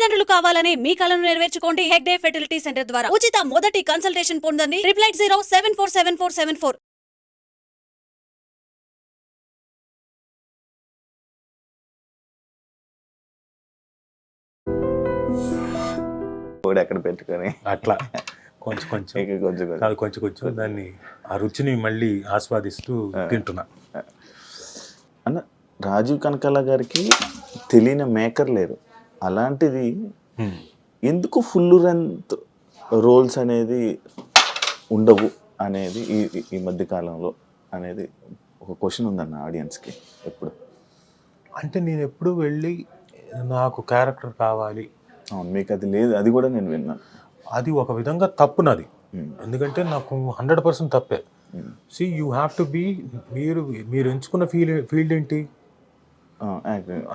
తల్లిదండ్రులు కావాలని మీ కలను నెరవేర్చుకోండి హెగ్డే ఫెర్టిలిటీ సెంటర్ ద్వారా ఉచిత మొదటి కన్సల్టేషన్ పొందండి 880747474. ఎక్కడ పెట్టుకొని అట్లా కొంచెం కొంచెం దాన్ని ఆ రుచిని మళ్ళీ ఆస్వాదిస్తూ తింటున్నా. అన్న రాజీవ్ కనకాల గారికి తెలియని మేకర్ లేరు. అలాంటిది ఎందుకు ఫుల్ లెంత్ రోల్స్ అనేది ఉండవు అనేది ఈ మధ్య కాలంలో అనేది ఒక క్వశ్చన్ ఉందన్న ఆడియన్స్కి ఎప్పుడు. అంటే నేను ఎప్పుడు వెళ్ళి నాకు క్యారెక్టర్ కావాలి, అవును మీకు అది లేదు, అది కూడా నేను విన్నాను. అది ఒక విధంగా తప్పు నాది. ఎందుకంటే నాకు 100% తప్పే. See you have to be, మీరు ఎంచుకున్న ఫీల్డ్ ఏంటి?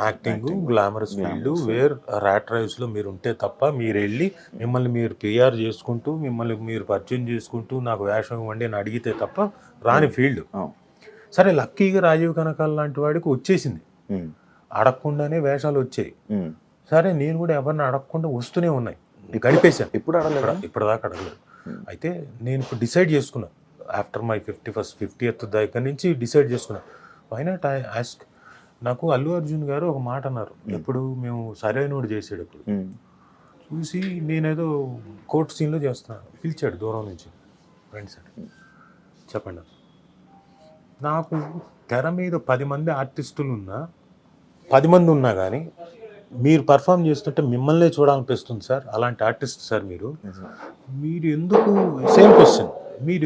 Acting, glamorous field, where rat రేస్లో మీరు ఉంటే తప్ప మీరు వెళ్ళి మిమ్మల్ని మీరు పిఆర్ చేసుకుంటూ మిమ్మల్ని మీరు పరిచయం చేసుకుంటూ నాకు వేషం ఇవ్వండి అని అడిగితే తప్ప రాని ఫీల్డ్. సరే లక్కీగా రాజీవ్ కనకాల లాంటి వాడికి వచ్చేసింది, అడగకుండానే వేషాలు వచ్చాయి. సరే నేను కూడా ఎవరిని అడగకుండా వస్తూనే ఉన్నాయి, గడిపేశాను. ఇప్పటిదాకా అడగలేదు. అయితే నేను ఇప్పుడు డిసైడ్ చేసుకున్నాను ఆఫ్టర్ మై 50th దగ్గర నుంచి డిసైడ్ చేసుకున్నాను. Why not I ask. నాకు అల్లు అర్జున్ గారు ఒక మాట అన్నారు ఎప్పుడు, మేము సరైనోడు చేసేటప్పుడు చూసి నేనేదో కోర్ట్ సీన్లో చేస్తున్నాను, పిలిచాడు దూరం నుంచి, ఫ్రెండ్స్ అని చెప్పండి. నాకు తెర మీద 10 మంది ఆర్టిస్టులు ఉన్నా 10 మంది ఉన్నా కానీ మీరు పర్ఫామ్ చేస్తుంటే మిమ్మల్నే చూడాలనిపిస్తుంది సార్. అలాంటి ఆర్టిస్ట్ సార్ మీరు ఎందుకు, సేమ్ క్వశ్చన్, మీరు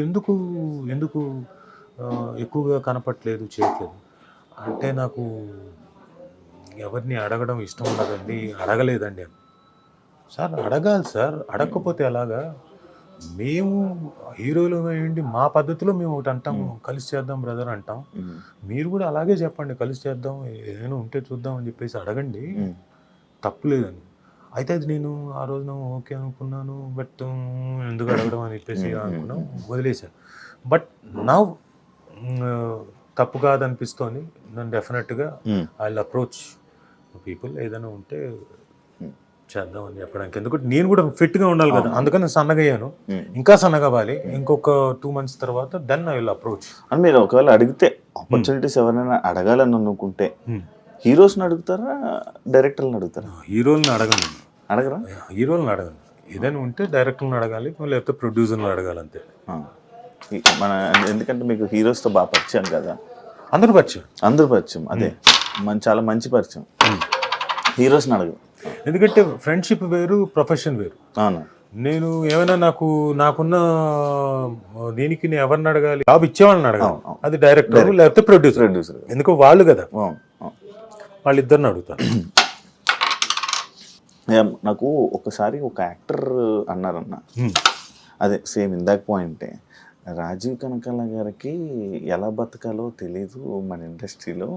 ఎందుకు ఎక్కువగా కనపట్లేదు, చేయట్లేదు అంటే నాకు ఎవరిని అడగడం ఇష్టం ఉండదండి, అడగలేదండి. సార్ అడగాలి సార్, అడగకపోతే ఎలాగా? మేము హీరోలు ఏంటి, మా పద్ధతిలో మేము ఒకటి అంటాము, కలిసి చేద్దాం బ్రదర్ అంటాం. మీరు కూడా అలాగే చెప్పండి, కలిసి చేద్దాం, ఏదైనా ఉంటే చూద్దాం అని చెప్పేసి అడగండి, తప్పులేదని. అయితే అది నేను ఆ రోజున ఓకే అనుకున్నాను, బట్ ఎందుకు అడగడం అని చెప్పేసి అనుకున్నాం, వదిలేశాను. బట్ నా తప్పు కాదనిపిస్తోంది. నేను డెఫినెట్గా ఐ విల్ అప్రోచ్ పీపుల్, ఏదైనా ఉంటే చేద్దాం అని చెప్పడానికి. ఎందుకంటే నేను కూడా ఫిట్గా ఉండాలి కదా, అందుకని నేను సన్నగా అయ్యాను, ఇంకా సన్నగవ్వాలి. ఇంకొక 2 months తర్వాత దెన్ ఐ విల్ అప్రోచ్. అని మీరు ఒకవేళ అడిగితే ఆపర్చునిటీస్ ఎవరైనా అడగాలని అనుకుంటే హీరోస్ని అడుగుతారా, డైరెక్టర్ని అడుగుతారా? హీరోల్ని అడగను. అడగరా? హీరోల్ని అడగను. ఏదైనా ఉంటే డైరెక్టర్ని అడగాలి, లేకపోతే ప్రొడ్యూసర్ని అడగాలి, అంతే. మన ఎందుకంటే మీకు హీరోస్తో బాగా పరిచయం కదా, అందరూ పరిచయం. అదే చాలా మంచి పరిచయం. హీరోస్ని అడగదు, ఎందుకంటే ఫ్రెండ్షిప్ వేరు, ప్రొఫెషన్ వేరు. అవును. నేను ఏమైనా నాకున్న దీనికి నేను ఎవరిని అడగాలి, జాబ్ ఇచ్చేవాళ్ళని అడగాలి, అది డైరెక్టర్ లేకపోతే ప్రొడ్యూసర్. ఎందుకో వాళ్ళు కదా, వాళ్ళిద్దరిని అడుగుతారు. నాకు ఒకసారి ఒక యాక్టర్ అన్నారన్న, అదే సేమ్ ఇందాక పాయింటే, రాజీవ్ కనకాల గారికి ఎలా బతకాలో తెలీదు మన ఇండస్ట్రీలో,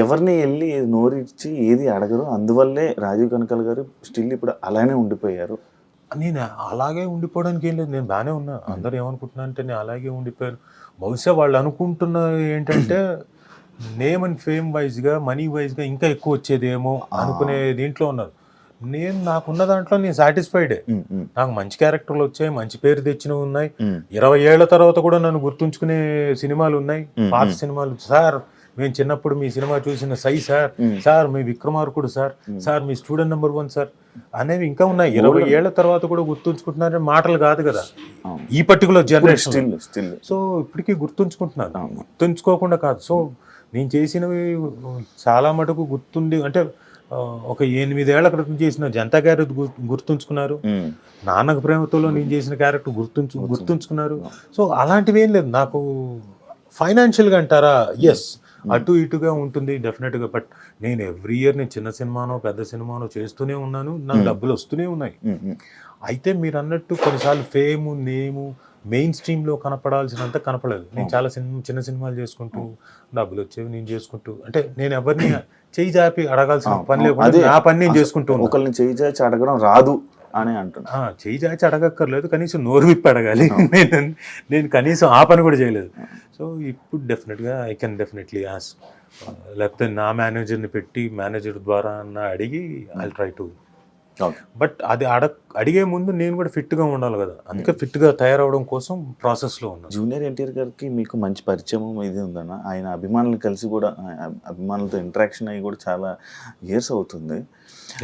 ఎవరిని వెళ్ళి నోరిచ్చి ఏది అడగరు, అందువల్లే రాజీవ్ కనకాల గారు స్టిల్ ఇప్పుడు అలానే ఉండిపోయారు. నేను అలాగే ఉండిపోవడానికి ఏం లేదు, నేను బాగానే ఉన్నా. అందరూ ఏమనుకుంటున్నా అంటే నేను అలాగే ఉండిపోయాను. బహుశా వాళ్ళు అనుకుంటున్న ఏంటంటే నేమ్ అండ్ ఫేమ్ వైజ్గా, మనీ వైజ్గా ఇంకా ఎక్కువ వచ్చేదేమో అనుకునే దీంట్లో ఉన్నారు. నాకున్న దాంట్లో నేను సాటిస్ఫైడే. నాకు మంచి క్యారెక్టర్లు వచ్చాయి, మంచి పేరు తెచ్చినవి ఉన్నాయి. 20 ఏళ్ల తర్వాత కూడా నన్ను గుర్తుంచుకునే సినిమాలు ఉన్నాయి, పాత సినిమాలు. సార్ మేము చిన్నప్పుడు మీ సినిమా చూసిన సై సార్ మీ విక్రమార్కుడు సార్ మీ స్టూడెంట్ నెంబర్ 1 సార్ అనేవి ఇంకా ఉన్నాయి. 20 ఏళ్ల తర్వాత కూడా గుర్తుంచుకుంటున్నారని మాటలు కాదు కదా ఈ పర్టికులర్ జనరేషన్. సో ఇప్పటికీ గుర్తుంచుకుంటున్నారు, గుర్తుంచుకోకుండా కాదు. సో నేను చేసినవి చాలా మటుకు గుర్తుండి, అంటే ఒక 8 ఏళ్ల క్రితం చేసిన జనతా క్యారెక్టర్ గుర్తుంచుకున్నారు, నాన్నకు ప్రేమతోలో నేను చేసిన క్యారెక్టర్ గుర్తుంచుకున్నారు. సో అలాంటివి ఏం లేదు నాకు. ఫైనాన్షియల్గా అంటారా, ఎస్ అటు ఇటుగా ఉంటుంది డెఫినెట్గా. బట్ నేను ఎవ్రీ ఇయర్ నేను చిన్న సినిమానో పెద్ద సినిమానో చేస్తూనే ఉన్నాను, నాకు డబ్బులు వస్తూనే ఉన్నాయి. అయితే మీరు అన్నట్టు కొన్నిసార్లు ఫేము, నేము మెయిన్ స్ట్రీమ్లో కనపడాల్సినంత కనపడలేదు. నేను చాలా చిన్న సినిమాలు చేసుకుంటూ డబ్బులు వచ్చేవి నేను చేసుకుంటూ, అంటే నేను ఎవరిని చేయి జాపి అడగాల్సిన పని లేకుండా నా పని నేను చేసుకుంటూ. ఒకరిని చేయి చాచి అడగడం రాదు అని అంటున్నా. చేయి చాచి అడగక్కర్లేదు, కనీసం నోరు విప్పి అడగాలి. నేను కనీసం ఆ పని కూడా చేయలేదు. సో ఇప్పుడు డెఫినెట్గా ఐ కెన్ డెఫినెట్లీ ఆస్క్, లేకపోతే నా మేనేజర్ని పెట్టి మేనేజర్ ద్వారా అన్న అడిగి I try to okay. But అది అడిగే ముందు నేను కూడా ఫిట్గా ఉండాలి కదా, అందుకే ఫిట్గా తయారవడం కోసం ప్రాసెస్లో ఉన్నాను. జూనియర్ ఎన్టీఆర్ గారికి మీకు మంచి పరిచయం ఇది ఉందన్న, ఆయన అభిమానులు కలిసి కూడా అభిమానులతో ఇంటరాక్షన్ అయ్యి కూడా చాలా ఇయర్స్ అవుతుంది.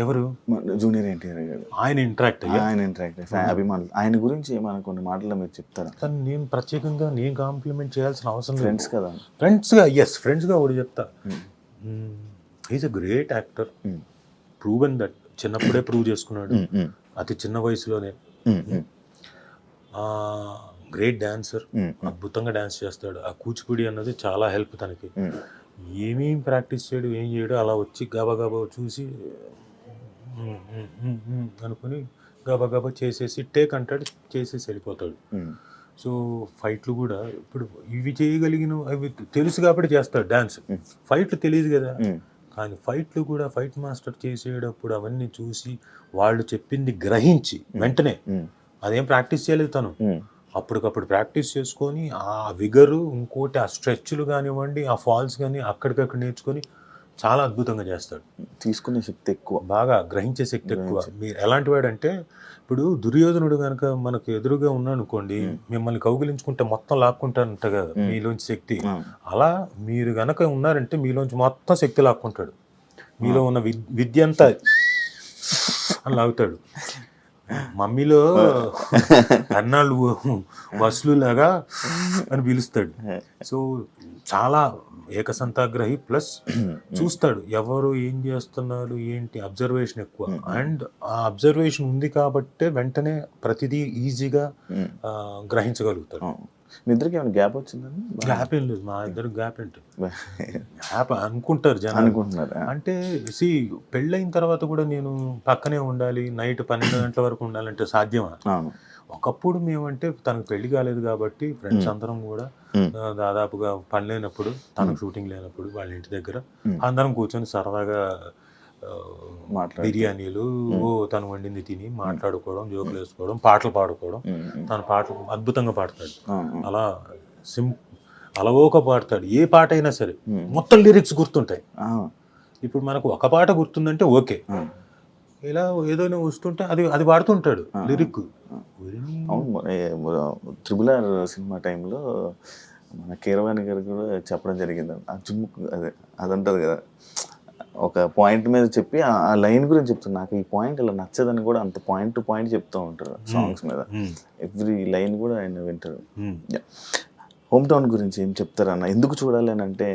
ఎవరు? జూనియర్ ఎన్టీఆర్ గారు ఆయన ఇంటరాక్ట్ అయ్యా, ఆయన ఇంటరాక్ట్ అభిమానులు, ఆయన గురించి ఏమైనా కొన్ని మాటలు మీరు చెప్తారా? కానీ నేను ప్రత్యేకంగా నేను కాంప్లిమెంట్ చేయాల్సిన అవసరం లేదు. ఫ్రెండ్స్ కదా. ఫ్రెండ్స్గా ఒకటి చెప్తా, is a great actor, proven that, చిన్నప్పుడే ప్రూవ్ చేసుకున్నాడు అతి చిన్న వయసులోనే. గ్రేట్ డాన్సర్, అద్భుతంగా డాన్స్ చేస్తాడు. ఆ కూచిపూడి అన్నది చాలా హెల్ప్ తనకి. ఏమేం ప్రాక్టీస్ చేయడు, ఏం చేయడు, అలా వచ్చి గబగబా చూసి అనుకుని గబగబా చేసేసి టేక్ అంటాడు, చేసేసి వెళ్ళిపోతాడు. సో ఫైట్లు కూడా ఇప్పుడు ఇవి చేయగలిగిన అవి తెలుసు కాబట్టి చేస్తాడు డాన్స్. ఫైట్లు తెలియదు కదా, కానీ ఫైట్లు కూడా ఫైట్ మాస్టర్ చేసేటప్పుడు అవన్నీ చూసి వాళ్ళు చెప్పింది గ్రహించి వెంటనే, అదేం ప్రాక్టీస్ చేయలేదు తను, అప్పటికప్పుడు ప్రాక్టీస్ చేసుకొని ఆ విగరు, ఇంకోటి ఆ స్ట్రెచ్లు కానివ్వండి, ఆ ఫాల్స్ కానీ అక్కడికక్కడ నేర్చుకొని చాలా అద్భుతంగా చేస్తాడు. తీసుకునే శక్తి ఎక్కువ, బాగా గ్రహించే శక్తి ఎక్కువ. మీరు ఎలాంటి వాడు అంటే, ఇప్పుడు దుర్యోధనుడు కనుక మనకు ఎదురుగా ఉన్నాడు అనుకోండి, మిమ్మల్ని కౌగిలించుకుంటే మొత్తం లాక్కుంటానంట కదా మీలోంచి శక్తి. అలా మీరు గనక ఉన్నారంటే మీలోంచి మొత్తం శక్తి లాక్కుంటాడు. మీలో ఉన్న విద్య అంతా అని లాగుతాడు. మమ్మీలో అన్నాళ్ళు వసలు లాగా అని పిలుస్తాడు. సో చాలా ఏకసంతాగ్రహి, ప్లస్ చూస్తాడు ఎవరు ఏం చేస్తున్నారు ఏంటి, అబ్జర్వేషన్ ఎక్కువ. అండ్ ఆ అబ్జర్వేషన్ ఉంది కాబట్టే వెంటనే ప్రతిదీ ఈజీగా గ్రహించగలుగుతాడు. మీ ఇద్దరికి ఏమైనా గ్యాప్ వచ్చిందండి? గ్యాప్ ఏం లేదు, మా ఇద్దరు గ్యాప్ ఏంటి, గ్యాప్ అనుకుంటారు జనం. అనుకుంటున్నారు అంటే పెళ్ళైన తర్వాత కూడా నేను పక్కనే ఉండాలి, నైట్ 12 గంటల వరకు ఉండాలంటే సాధ్యమా? ఒకప్పుడు మేమంటే తనకు పెళ్లి కాలేదు కాబట్టి ఫ్రెండ్స్ అందరం కూడా దాదాపుగా పని లేనప్పుడు, తనకు షూటింగ్ లేనప్పుడు వాళ్ళ ఇంటి దగ్గర అందరం కూర్చొని సరదాగా బిర్యానీలు తను వండింది తిని మాట్లాడుకోవడం, జోకులు వేసుకోవడం, పాటలు పాడుకోవడం. తన పాటలు అద్భుతంగా పాడతాడు, అలా అలవోక పాడతాడు. ఏ పాట అయినా సరే మొత్తం లిరిక్స్ గుర్తుంటాయి. ఇప్పుడు మనకు ఒక పాట గుర్తుందంటే ఓకే, ఇలా ఏదైనా వస్తుంటే అది పాడుతుంటాడు లిరిక్. త్రిబుల్ ఆర్ సినిమా టైంలో మన కీరవాణి గారు కూడా చెప్పడం జరిగింది. ఆ జుమ్ముకు అదంటారు కదా, ఒక పాయింట్ మీద చెప్పి ఆ లైన్ గురించి చెప్తాను, నాకు ఈ పాయింట్ ఇలా నచ్చదని కూడా అంత పాయింట్ టు పాయింట్ చెప్తూ ఉంటారు సాంగ్స్ మీద. ఎవ్రీ లైన్ కూడా ఆయన వింటారు. హోమ్ టౌన్ గురించి ఏం చెప్తారన్న, ఎందుకు చూడాలి అని అంటే,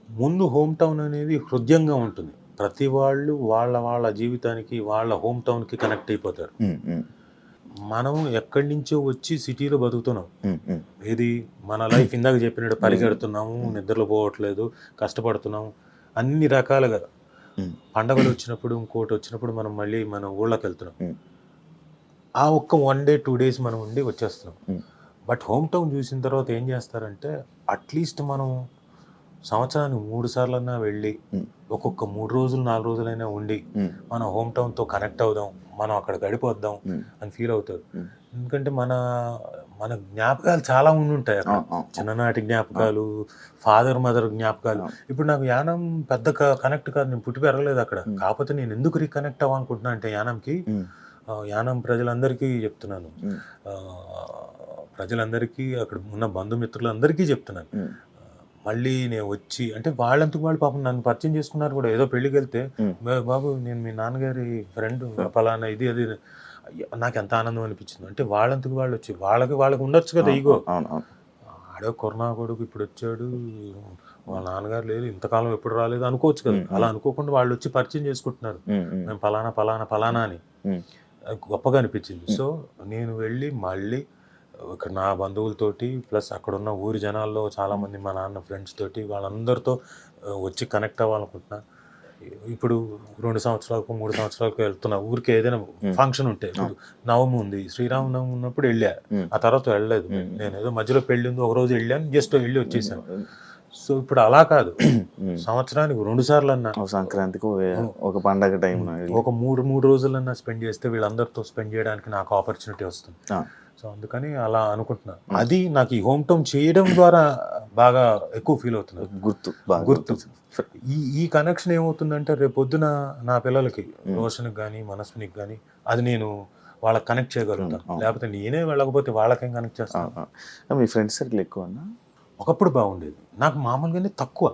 ముందు హోమ్ టౌన్ అనేది హృదయంగా ఉంటుంది. ప్రతి వాళ్ళు వాళ్ళ జీవితానికి వాళ్ళ హోమ్ టౌన్కి కనెక్ట్ అయిపోతారు. మనం ఎక్కడి నుంచో వచ్చి సిటీలో బతుకుతున్నాం. ఏది మన లైఫ్ ఇందాక చెప్పినట్టు పరిగెడుతున్నాము, నిద్రలో పోవట్లేదు, కష్టపడుతున్నాము అన్ని రకాలుగా. పండగలు వచ్చినప్పుడు, ఇంకోటి వచ్చినప్పుడు మనం మళ్ళీ మన ఊళ్ళకి వెళ్తున్నాం. ఆ ఒక్క 1 day 2 days మనం ఉండి వచ్చేస్తున్నాం. బట్ హోమ్ టౌన్ చూసిన తర్వాత ఏం చేస్తారంటే, అట్లీస్ట్ మనం సంవత్సరానికి 3 సార్లన్నా వెళ్ళి ఒక్కొక్క 3 రోజులు 4 రోజులైనా ఉండి మన హోమ్ టౌన్తో కనెక్ట్ అవుదాం, మనం అక్కడ గడిపోద్దాం అని ఫీల్ అవుతారు. ఎందుకంటే మన జ్ఞాపకాలు చాలా ఉండుంటాయి అక్కడ, చిన్ననాటి జ్ఞాపకాలు, ఫాదర్ మదర్ జ్ఞాపకాలు. ఇప్పుడు నాకు యానం పెద్ద కనెక్ట్ కాదు, నేను పుట్టి పెరగలేదు అక్కడ. కాకపోతే నేను ఎందుకు రీకనెక్ట్ అవ్వాలనుకుంటున్నా అంటే యానంకి, యానం ప్రజలందరికీ చెప్తున్నాను, ప్రజలందరికీ అక్కడ ఉన్న బంధుమిత్రులందరికీ చెప్తున్నాను, మళ్ళీ నేను వచ్చి అంటే వాళ్ళంతకు వాళ్ళు పాపం నన్ను పరిచయం చేసుకున్నారు కూడా. ఏదో పెళ్ళికి వెళ్తే, బాబు నేను మీ నాన్నగారి ఫ్రెండ్ ఫలానా ఇది అది, నాకు ఎంత ఆనందం అనిపించింది. అంటే వాళ్ళంతకు వాళ్ళు వచ్చి వాళ్ళకి ఉండొచ్చు కదా ఈగో, ఆడో కరోనా కొడుకు ఇప్పుడు వచ్చాడు, వాళ్ళ నాన్నగారు లేదు, ఇంతకాలం ఎప్పుడు రాలేదు అనుకోవచ్చు కదా. అలా అనుకోకుండా వాళ్ళు వచ్చి పరిచయం చేసుకుంటున్నారు, మేము ఫలానా ఫలానా ఫలానా అని. గొప్పగా అనిపించింది. సో నేను వెళ్ళి మళ్ళీ ఇక్కడ నా బంధువులతోటి, ప్లస్ అక్కడ ఉన్న ఊరి జనాల్లో చాలామంది మా నాన్న ఫ్రెండ్స్ తోటి, వాళ్ళందరితో వచ్చి కనెక్ట్ అవ్వాలనుకుంటున్నా. ఇప్పుడు 2 సంవత్సరాలకు 3 సంవత్సరాలకు వెళ్తున్నా ఊరికి. ఏదైనా ఫంక్షన్ ఉంటే, నవమి ఉంది, శ్రీరామనవమి ఉన్నప్పుడు వెళ్ళా, ఆ తర్వాత వెళ్ళలేదు. నేను ఏదో మధ్యలో పెళ్ళి ఉంది, ఒక రోజు వెళ్ళాను, జస్ట్ వెళ్ళి వచ్చేసాను. సో ఇప్పుడు అలా కాదు, సంవత్సరానికి 2 సార్లు అన్నా, సంక్రాంతికి ఒక పండగ టైం, ఒక 3 రోజులన్నా స్పెండ్ చేస్తే వీళ్ళందరితో స్పెండ్ చేయడానికి నాకు ఆపర్చునిటీ వస్తుంది. సో అందుకని అలా అనుకుంటున్నా. అది నాకు ఈ హోమ్ టౌన్ చేయడం ద్వారా బాగా ఎక్కువ ఫీల్ అవుతున్నాను. గుర్తు బాగా గుర్తు. ఈ కనెక్షన్ ఏమవుతుందంటే రేపు పొద్దున నా పిల్లలకి రోషన్కి కానీ మనస్వినికి కానీ అది నేను వాళ్ళకి కనెక్ట్ చేయగలుగుతాను. లేకపోతే నేనే వెళ్ళకపోతే వాళ్ళకేం కనెక్ట్ చేస్తాను. మీ ఫ్రెండ్స్ సర్కిల్ ఎక్కువ అన్నా? ఒకప్పుడు బాగుండేది. నాకు మామూలుగానే తక్కువ,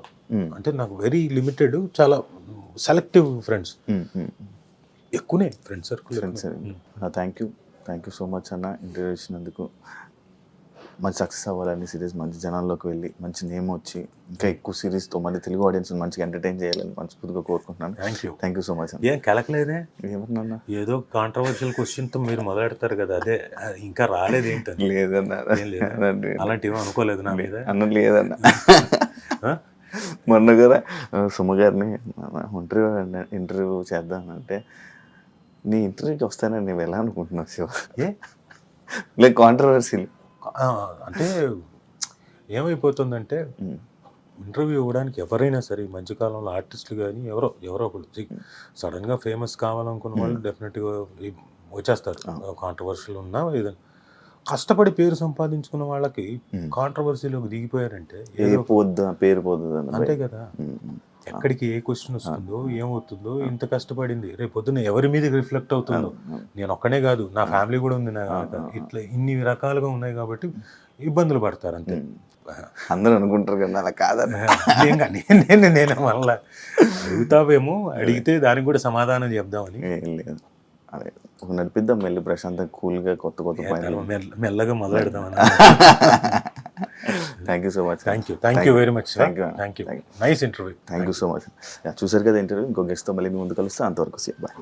అంటే నాకు వెరీ లిమిటెడ్, చాలా సెలెక్టివ్ ఫ్రెండ్స్. ఎక్కువనే friends circle. Thank you so much అన్న, ఇంటర్వ్యూ ఇచ్చినందుకు. మంచి సక్సెస్ అవ్వాలని సిరీస్, మంచి జనాల్లోకి వెళ్ళి మంచి నేమ్ వచ్చి ఇంకా ఎక్కువ సిరీస్తో మళ్ళీ తెలుగు ఆడియన్స్ మంచిగా ఎంటర్టైన్ చేయాలని మనస్ఫూర్తిగా కోరుకుంటున్నాను. థ్యాంక్ యూ సో మచ్ అన్న. ఏం కలకలేదే? ఏమన్నా ఏదో కాంట్రవర్షియల్ క్వశ్చన్తో మీరు మొదలెడతారు కదా, అదే ఇంకా రాలేదు ఏంటని. లేదన్నా, అలాంటివి అనుకోలేదు నా మీద. అన్న లేదన్న. మొన్న కూడా సుమ గారిని ఇంటర్వ్యూ చేద్దామంటే నీ ఇంటర్వ్యూకి వస్తానని నేను ఎలా అనుకుంటున్నావు శివ? లైక్ కాంట్రవర్సీలు అంటే ఏమైపోతుందంటే ఇంటర్వ్యూ ఇవ్వడానికి ఎవరైనా సరే ఈ మధ్యకాలంలో ఆర్టిస్టులు కానీ ఎవరో ఒకళ్ళు సడన్గా ఫేమస్ కావాలనుకున్న వాళ్ళు డెఫినెట్గా వచ్చేస్తారు. కాంట్రవర్షియల్ ఉన్నా ఏదైనా కష్టపడి పేరు సంపాదించుకున్న వాళ్ళకి కాంట్రవర్సీలోకి దిగిపోయారంటే పేరు పోద్దు అంతే కదా. ఎక్కడికి ఏ క్వశ్చన్ వస్తుందో ఏమవుతుందో, ఇంత కష్టపడింది రేపు పొద్దున్న ఎవరి మీద రిఫ్లెక్ట్ అవుతుందో. నేను ఒక్కనే కాదు, నా ఫ్యామిలీ కూడా ఉంది. నా ఇట్లా ఇన్ని రకాలుగా ఉన్నాయి కాబట్టి ఇబ్బందులు పడతారు అంతే. అందరూ అనుకుంటారు కదా అలా కాదని. నేను మళ్ళా అడుగుతావేమో, అడిగితే దానికి కూడా సమాధానం చెప్దామని. లేదు, అదే ఒక నడిపిద్దాం మెల్లి ప్రశాంతంగా కూల్గా కొత్త మెల్లగా మొదలెడదామని. Thank you so much. Thank you very much. Thank you. Nice interview. Thank you so much. చూసారు కదా ఇంటర్వ్యూ. ఇంకో గెస్ట్తో మళ్ళీ మీ ముందు కలుస్తా. అంతవరకు బాయ్.